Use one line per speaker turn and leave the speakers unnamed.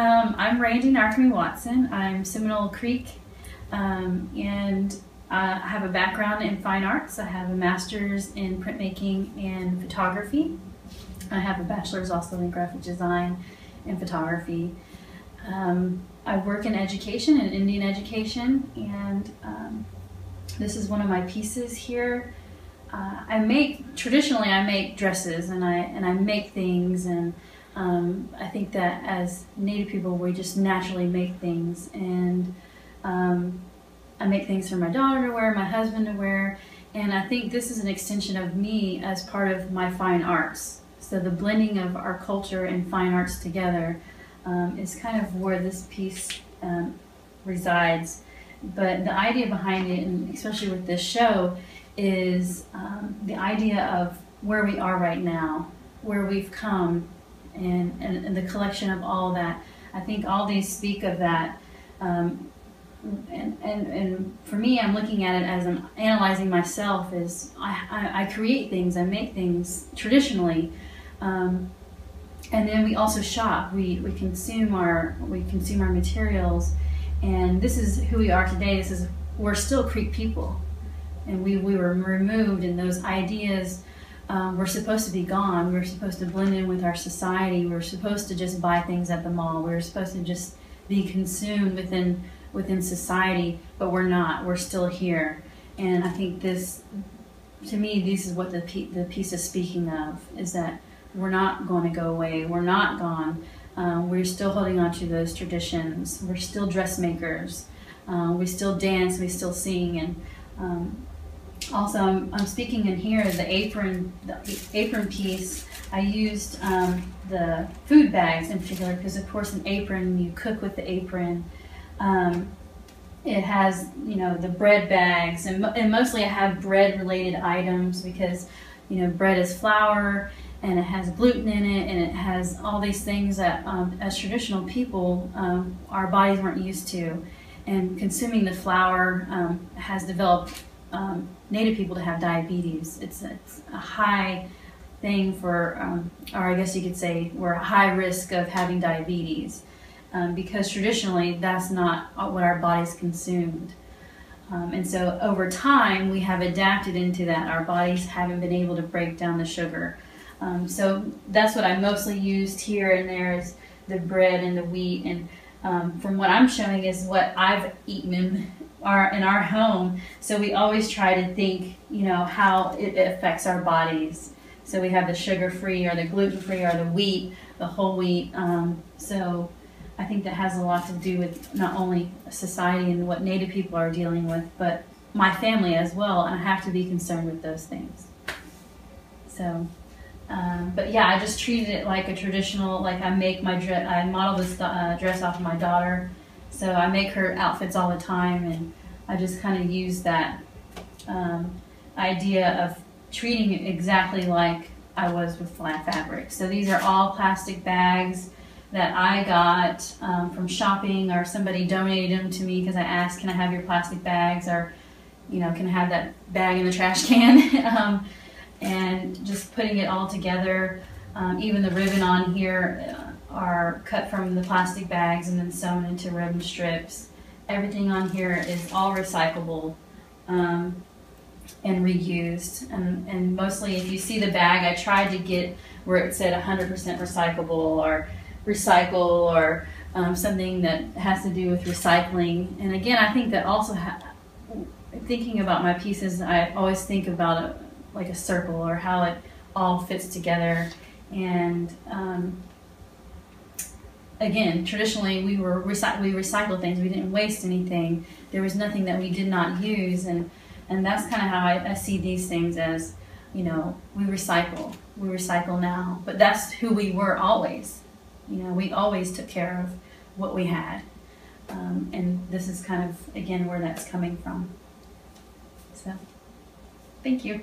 I'm Randi Narcomey-Watson. I'm Seminole Creek, and I have a background in fine arts. I have a master's in printmaking and photography. I have a bachelor's also in graphic design and photography. I work in education, in Indian education, and this is one of my pieces here. Traditionally I make dresses and I make things, and I think that as Native people we just naturally make things, and I make things for my daughter to wear, my husband to wear, and I think this is an extension of me as part of my fine arts. So the blending of our culture and fine arts together is kind of where this piece resides. But the idea behind it, and especially with this show, is the idea of where we are right now, where we've come, and the collection of all that. I think all these speak of that. And for me, I'm looking at it as I'm analyzing myself as I create things, I make things traditionally, and then we also shop. We consume our materials, and this is who we are today. We're still Creek people, and we were removed, and those ideas were supposed to be gone. We were supposed to blend in with our society. We were supposed to just buy things at the mall. We were supposed to just be consumed within society, but we're not. We're still here, and I think this, to me, this is what the piece is speaking of, is that we're not going to go away. We're not gone. We're still holding on to those traditions. We're still dressmakers. We still dance. We still sing. And also, I'm speaking in here the apron piece. I used the food bags in particular because, of course, an apron, you cook with the apron. It has, the bread bags, and mostly I have bread-related items because, bread is flour, and it has gluten in it, and it has all these things that, as traditional people, our bodies weren't used to. And consuming the flour has developed Native people to have diabetes. It's a high thing for, or I guess you could say, we're a high risk of having diabetes. Because traditionally that's not what our bodies consumed. And so over time we have adapted into that. Our bodies haven't been able to break down the sugar. So that's what I mostly used here and there, is the bread and the wheat. And from what I'm showing is what I've eaten in our home. So we always try to think, how it affects our bodies. So we have the sugar-free or the gluten-free or the wheat, the whole wheat. So I think that has a lot to do with not only society and what Native people are dealing with, but my family as well, and I have to be concerned with those things. So, but yeah, I just treated it like a traditional, like I make my dress, I model this dress off of my daughter, so I make her outfits all the time, and I just kind of use that idea of treating it exactly like I was with flat fabric. So these are all plastic bags that I got from shopping, or somebody donated them to me because I asked, can I have your plastic bags, or can I have that bag in the trash can? And just putting it all together. Even the ribbon on here are cut from the plastic bags and then sewn into ribbon strips. Everything on here is all recyclable and reused. And mostly, if you see the bag, I tried to get where it said 100% recyclable or recycle, or something that has to do with recycling. And again, I think that also thinking about my pieces, I always think about it like a circle, or how it all fits together. And again, traditionally we recycle things. We didn't waste anything. There was nothing that we did not use, and that's kind of how I see these things as, we recycle now, but that's who we were always. We always took care of what we had. And this is kind of, again, where that's coming from. So, thank you.